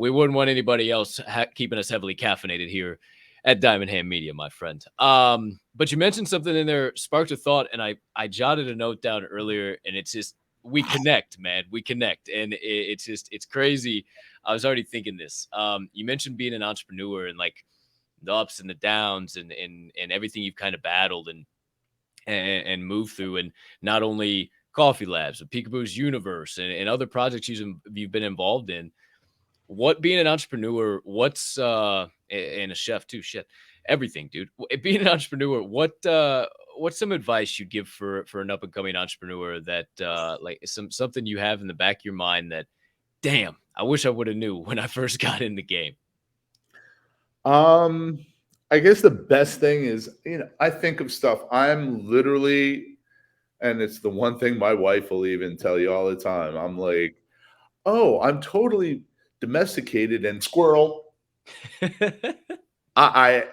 We wouldn't want anybody else keeping us heavily caffeinated here at Diamond Hand Media, my friend. But you mentioned something in there, sparked a thought, and I jotted a note down earlier, and it's just we connect, man. We connect, and it's crazy. I was already thinking this. You mentioned being an entrepreneur and like the ups and the downs and everything you've kind of battled and moved through, and not only Coffee Labs, but Peekaboo's Universe and other projects you've been involved in. What being an entrepreneur, and a chef too, shit, everything, dude. Being an entrepreneur, what's some advice you'd give for an up and coming entrepreneur that like something you have in the back of your mind that, damn, I wish I would have knew when I first got in the game. Um, I guess the best thing is, I think of stuff. I'm literally, and it's the one thing my wife will even tell you all the time. I'm like, oh, I'm totally domesticated and squirrel. I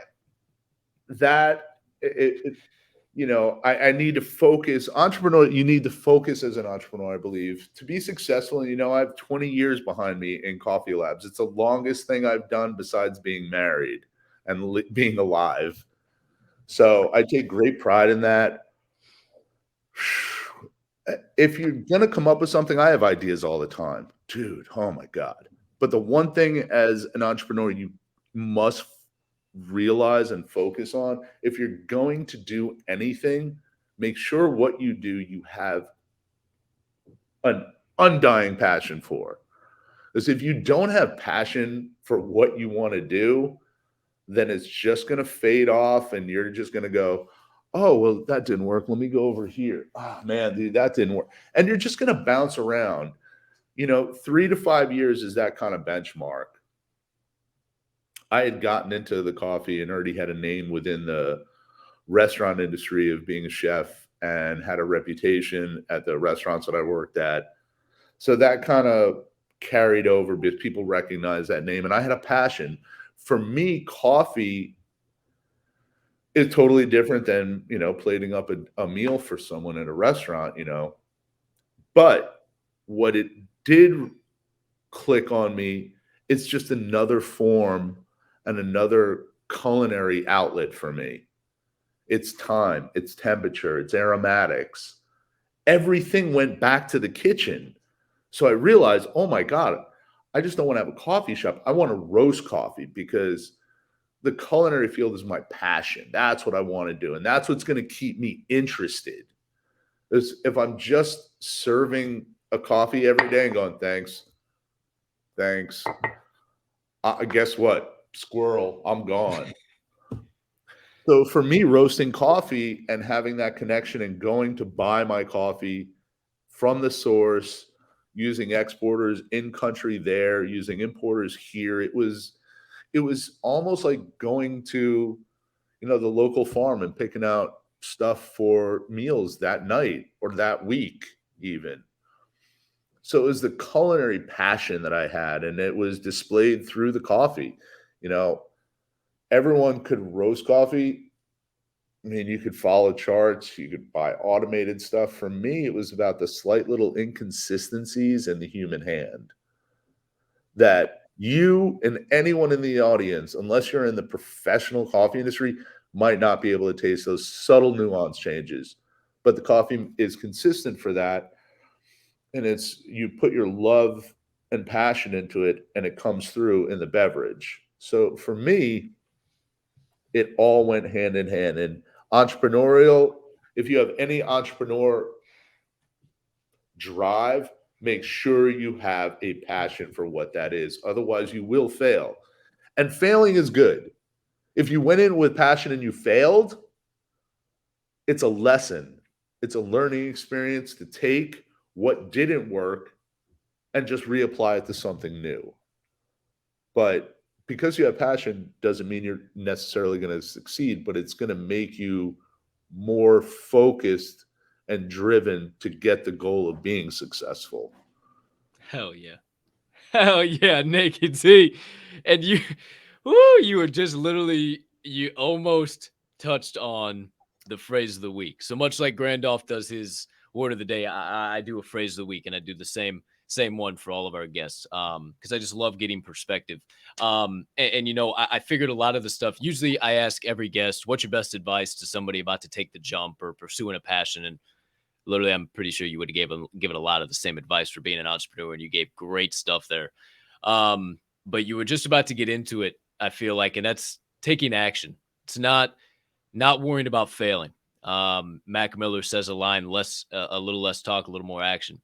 that I need to focus. Entrepreneur, you need to focus as an entrepreneur, I believe, to be successful. And I have 20 years behind me in Coffee Labs. It's the longest thing I've done besides being married and being alive. So I take great pride in that. If you're gonna come up with something, I have ideas all the time, dude. Oh my god! But the one thing as an entrepreneur you must realize and focus on, if you're going to do anything, make sure what you do you have an undying passion for. Because if you don't have passion for what you want to do, then it's just going to fade off and you're just going to go, oh, well, that didn't work. Let me go over here. Oh, man, dude, that didn't work. And you're just going to bounce around. 3 to 5 years is that kind of benchmark. I had gotten into the coffee and already had a name within the restaurant industry of being a chef and had a reputation at the restaurants that I worked at. So that kind of carried over because people recognize that name. And I had a passion. For me, coffee is totally different than, plating up a meal for someone at a restaurant. But what it did click on me, it's just another form and another culinary outlet for me. It's time, it's temperature, it's aromatics. Everything went back to the kitchen. So I realized, oh my God, I just don't want to have a coffee shop. I want to roast coffee because the culinary field is my passion. That's what I want to do. And that's what's going to keep me interested. Is if I'm just serving a coffee every day and going, thanks, thanks. Guess what? Squirrel, I'm gone. So for me, roasting coffee and having that connection and going to buy my coffee from the source, using exporters in country there, using importers here, it was almost like going to the local farm and picking out stuff for meals that night or that week even. So it was the culinary passion that I had, and it was displayed through the coffee. You know, everyone could roast coffee. I mean, you could follow charts, you could buy automated stuff. For me, it was about the slight little inconsistencies in the human hand that you and anyone in the audience, unless you're in the professional coffee industry, might not be able to taste those subtle nuance changes. But the coffee is consistent for that. And it's you put your love and passion into it, and it comes through in the beverage. So for me, it all went hand in hand. And entrepreneurial, if you have any entrepreneur drive, make sure you have a passion for what that is. Otherwise, you will fail. And failing is good. If you went in with passion and you failed, it's a lesson. It's a learning experience to take what didn't work and just reapply it to something new. But because you have passion doesn't mean you're necessarily going to succeed, but it's going to make you more focused and driven to get the goal of being successful. Hell yeah. Hell yeah, Naked T. And you were just literally, you almost touched on the phrase of the week. So much like Grandolph does his word of the day, I do a phrase of the week, and I do the same same one for all of our guests, because I just love getting perspective. And, I figured a lot of the stuff. Usually, I ask every guest, "What's your best advice to somebody about to take the jump or pursuing a passion?" And literally, I'm pretty sure you would have given a lot of the same advice for being an entrepreneur, and you gave great stuff there. But you were just about to get into it, I feel like, and that's taking action. It's not worrying about failing. Mac Miller says a line, a little less talk, a little more action.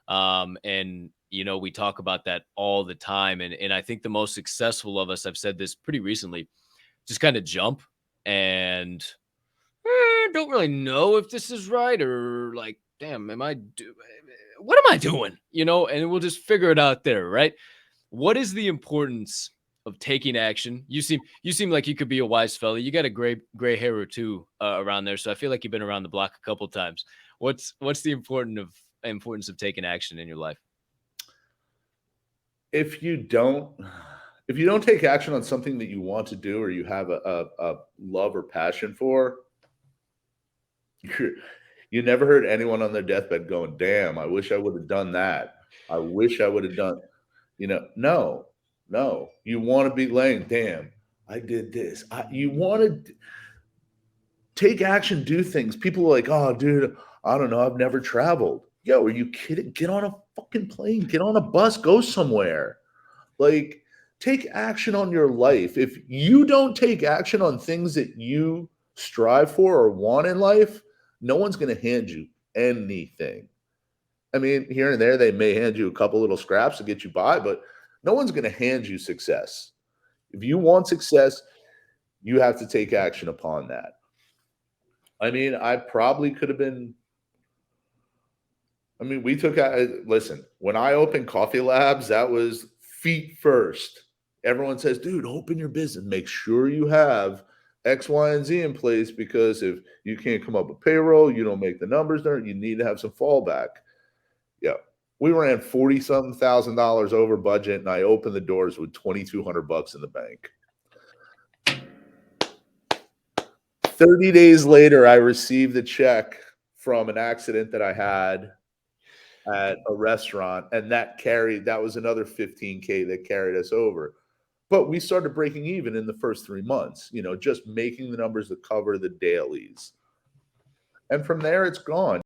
And we talk about that all the time. And I think the most successful of us, I've said this pretty recently, just kind of jump and don't really know if this is right, or like, damn, what am I doing? And we'll just figure it out there, right? What is the importance of taking action? You seem like you could be a wise fella. You got a gray hair or two around there, so I feel like you've been around the block a couple times. What's the importance of taking action in your life? If you don't take action on something that you want to do or you have a love or passion for, you never heard anyone on their deathbed going, "Damn, I wish I would have done that. I wish I would have done," no, no. You want to be laying, "Damn, I did this." You want to take action, do things. People are like, "Oh, dude, I don't know. I've never traveled." Yo, are you kidding? Get on a fucking plane, get on a bus, go somewhere. Like, take action on your life. If you don't take action on things that you strive for or want in life, no one's going to hand you anything. I mean, here and there, they may hand you a couple little scraps to get you by, but no one's going to hand you success. If you want success, you have to take action upon that. I mean, I probably could have been. I mean, listen, when I opened Coffee Labs, that was feet first. Everyone says, dude, open your business. Make sure you have X, Y, and Z in place, because if you can't come up with payroll, you don't make the numbers there, you need to have some fallback. Yeah. We ran 40-something thousand dollars over budget, and I opened the doors with $2,200 in the bank. 30 days later, I received a check from an accident that I had at a restaurant, and that was another $15K that carried us over. But we started breaking even in the first 3 months, just making the numbers that cover the dailies. And from there, it's gone.